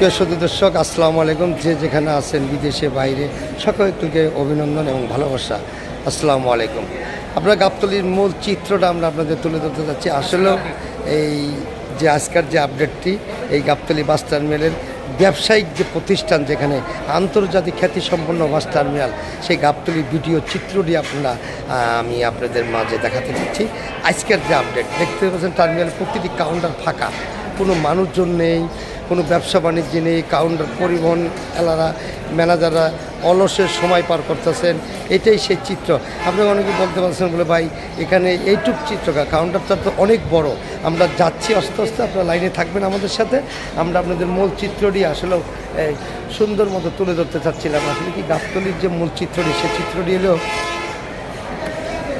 প্রিয় সুধী দর্শক, আসসালামু আলাইকুম। যে যেখানে আছেন, বিদেশে বাইরে, সকলকে অভিনন্দন এবং ভালোবাসা। আসসালামু আলাইকুম। আপনারা গাবতলীর মূল চিত্রটা আমরা আপনাদের তুলে ধরতে যাচ্ছি। আসলেও এই যে আজকের যে আপডেটটি, এই গাবতলী বাস টার্মিনালের ব্যবসায়িক যে প্রতিষ্ঠান, যেখানে আন্তর্জাতিক খ্যাতিসম্পন্ন বাস টার্মিনাল, সেই গাবতলী ভিডিও চিত্রটি আমি আপনাদের মাঝে দেখাতে চাচ্ছি। আজকের যে আপডেট দেখতে পাচ্ছেন, টার্মিনালের প্রতিটি কাউন্টার ফাঁকা, কোনো মানুষজন নেই, কোনো ব্যবসা বাণিজ্য নেই। কাউন্টার পরিবহন এলারা ম্যানেজাররা অলসের সময় পার করতেছেন। এটাই সেই চিত্র। আপনারা অনেকে বলতে পারছেন বলে, ভাই এখানে এইটুক চিত্রকা, কাউন্টারটা তো অনেক বড়। আমরা যাচ্ছি আস্তে আস্তে, আপনারা লাইনে থাকবেন আমাদের সাথে। আমরা আপনাদের মূল চিত্রটি আসলেও সুন্দর মতো তুলে ধরতে চাচ্ছিলাম। আসলে কি গাবতলীর যে মূল চিত্রটি, সেই চিত্রটি হলো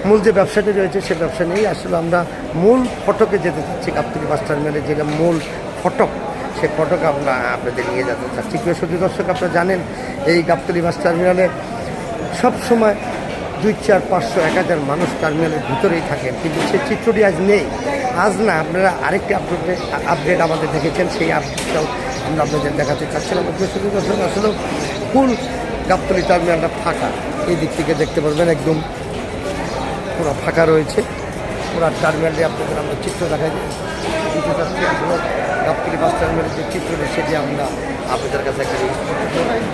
মূল যে ব্যবসাটি রয়েছে, সেই ব্যবসা নিয়েই আসলে আমরা মূল ফটকে যেতে চাচ্ছি। গাবতলী বাস টার্মিনালে যেটা মূল ফটক, সেই ফটক আমরা আপনাদের নিয়ে যেতে চাচ্ছি। প্রিয় সুধী দর্শক, আপনারা জানেন এই গাবতলী বাস টার্মিনালে সবসময় 200, 500, 1000 মানুষ টার্মিনালের ভিতরেই থাকেন, কিন্তু সেই চিত্রটি আজ নেই। আজ না, আপনারা আরেকটি আপডেট আমাদের দেখেছেন, সেই আপডেটটাও আমরা আপনাদের দেখাতে চাচ্ছিলাম। প্রিয় সুধী দর্শক, আসলে ফুল গাবতলী টার্মিনালটা ফাঁকা। এই দিক থেকে দেখতে পারবেন একদম পুরো ফাঁকা রয়েছে। পুরো টার্মিনালটি আপনাদের আমরা চিত্র দেখাই দিতে চাচ্ছি। আসলে গাবতলী বাস টার্মিনালের যে চিত্রটি, সেটি আমরা আপনাদের কাছে একটা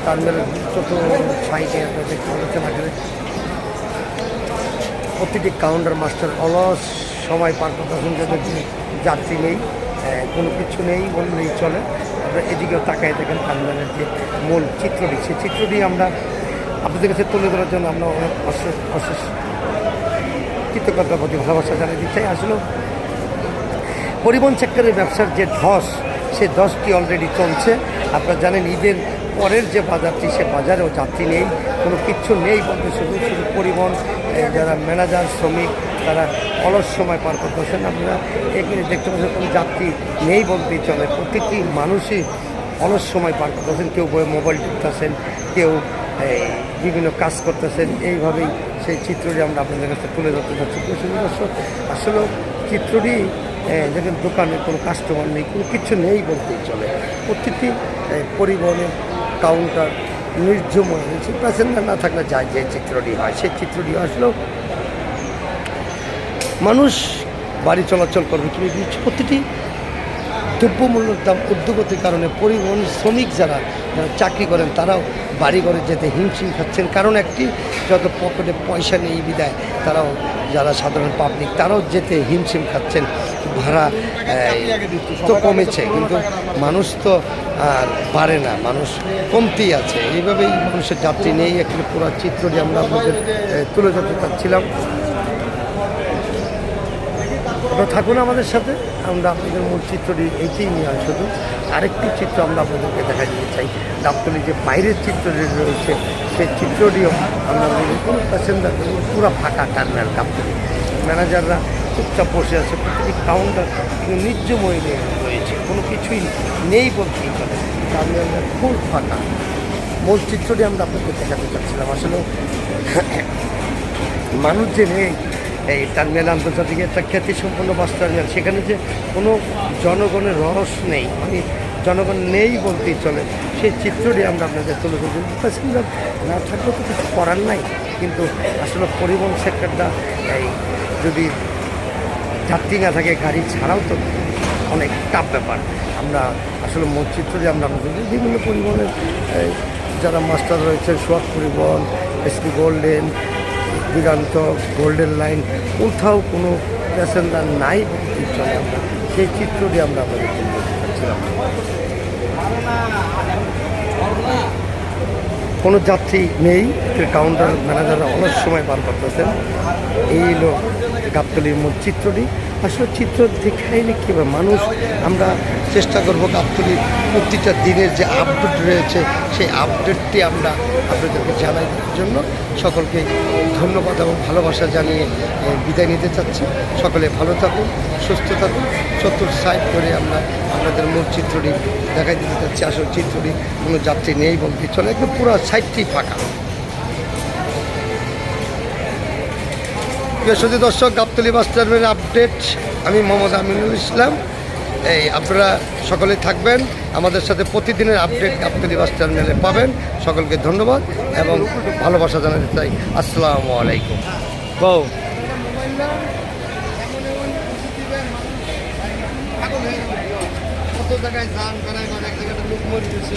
টার্মিনালের ছোটো সাইডে আপনারা দেখতে পাচ্ছেন। আসলে প্রতিটি কাউন্টার মাস্টার অলস সময় পার করতেছেন, যাদের যাত্রী নেই, কোনো কিছু নেই বললেই চলে। আপনারা এদিকেও তাকায় দেখেন টার্মিনালের যে মূল চিত্রটি, সেই চিত্রটি আমরা আপনাদের কাছে তুলে ধরার জন্য আমরা অনেক অশেষ কৃতজ্ঞতার প্রতি ভালোবাসা জানিয়ে দিতে চাই। আসলে পরিবহন সেক্টরের ব্যবসার যে ধস, সেই ধসটি অলরেডি চলছে। আপনারা জানেন, ঈদের পরের যে বাজারটি, সে বাজারেও যাত্রী নেই, কোনো কিচ্ছু নেই বলতে শুধু পরিবহন যারা ম্যানেজার, শ্রমিক, তারা অলস সময় পার করতেছেন। আপনারা এখানে দেখতে পাচ্ছেন, কোনো যাত্রী নেই বলতেই চলে। প্রতিটি মানুষই অলস সময় পার করতেছেন। কেউ মোবাইল টিপতেছেন, কেউ বিভিন্ন কাজ করতেছেন। এইভাবেই সেই চিত্রটি আমরা আপনাদের কাছে তুলে ধরতে চাচ্ছি। দর্শক, আসলে চিত্রটি যেখানে দোকানে কোনো কাস্টমার নেই, কোনো কিছু নেই বলতেই চলে। প্রতিটি পরিবহনের কাউন্টার নির্জময় হয়েছে। প্যাসেঞ্জার না থাকলে যায় যে চিত্রটি হয়, সেই চিত্রটি আসলেও মানুষ বাড়ি চলাচল করবে কিন্তু প্রতিটি দ্রব্যমূল্যের দাম ঊর্ধ্বগতির কারণে পরিবহন শ্রমিক যারা চাকরি করেন, তারাও বাড়ি ঘরে যেতে হিমশিম খাচ্ছেন। কারণ একটি, যত পকেটে পয়সা নেই বিদায় তারাও, যারা সাধারণ পাবলিক, তারাও যেতে হিমশিম খাচ্ছেন। ভাড়া তো কমেছে, কিন্তু মানুষ তো আর বাড়ে না, মানুষ কমতেই আছে। এইভাবেই মানুষের যাত্রী নেই। একটি পুরো চিত্রটি আমরা আপনাদের তুলে ধরতে চাচ্ছিলাম। আপনারা থাকুন আমাদের সাথে। আমরা আপনাদের মূল চিত্রটি এইটাই নিয়ে হয়। শুধু আরেকটি চিত্র আমরা আপনাদেরকে দেখা দিতে চাই। গাবতলী যে বাইরের চিত্রটি রয়েছে, সেই চিত্রটিও আমরা কোনো প্যাসেঞ্জার পুরো ফাঁকা টার্মিনাল। গাবতলী ম্যানেজাররা চুপচাপ বসে আছে। প্রতিটি কাউন্টার নির্জময় রয়েছে, কোনো কিছুই নেই বলতেই পারে। টার্মিনালটা ফুল ফাঁকা। মূল চিত্রটি আমরা আপনাদের দেখাতে চাচ্ছিলাম। আসলে মানুষ যে নেই, এই টার্মিনাল আন্তর্জাতিক একটা খ্যাতিসম্পন্ন বাস টার্মিনাল, সেখানে যে কোনো জনগণের রহস নেই, মানে জনগণ নেই বলতেই চলে, সেই চিত্রটি আমরা আপনাদের তুলে ধরছি। প্যাসেঞ্জার না থাকলেও তো কিছু করার নাই, কিন্তু আসলে পরিবহন সেক্টরটা যদি যাত্রী না থাকে, গাড়ি ছাড়াও তো অনেক টাফ ব্যাপার। আমরা আসলে মূল চিত্রটি আমরা আপনাদের বিভিন্ন পরিবহনের যারা মাস্টার রয়েছে, সোহাগ পরিবহন, SP golden, Diganta, golden line, কোথাও কোনো প্যাসেঞ্জার নাই বলতেই চলে। আমরা সেই চিত্রটি আমরা আপনাদের তুলে ধরতে চাচ্ছিলাম। কোনো যাত্রী নেই, কাউন্টার ম্যানেজাররা অনেক সময় পার করতেছেন। এই হলো গাবতলীর মূল চিত্রটি। আসলে চিত্র দেখাইলে কী হবে, মানুষ, আমরা চেষ্টা করব গাবতলীর প্রতিটা দিনের যে আপডেট রয়েছে, সেই আপডেটটি আমরা আপনাদেরকে জানাই দেওয়ার জন্য সকলকে ধন্যবাদ এবং ভালোবাসা জানিয়ে বিদায় নিতে চাচ্ছি। সকলে ভালো থাকুন, সুস্থ থাকুন। চতুর সাইড করে আমরা আপনাদের মূল চিত্রটি দেখাই দিতে চাচ্ছি। আসলে চিত্রটি কোনো যাত্রী নেই বলতে চলে, একদম পুরো সাইডটি ফাঁকা। প্রিয় সুধী দর্শক, গাবতলী বাস টার্মিনাল আপডেট, আমি মোহাম্মদ আমিনুল ইসলাম। এই আপনারা সকলে থাকবেন আমাদের সাথে, প্রতিদিনের আপডেট গাবতলী বাস টার্মিনালে পাবেন। সকলকে ধন্যবাদ এবং ভালোবাসা জানাতে চাই। আসসালামু আলাইকুম। বউ কত জায়গায় যান বেড়ায় এক জায়গাটা লোক মরে গেছে।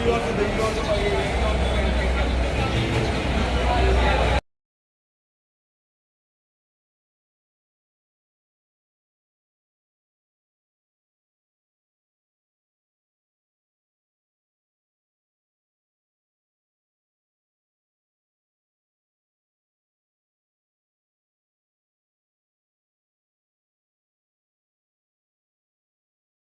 You want to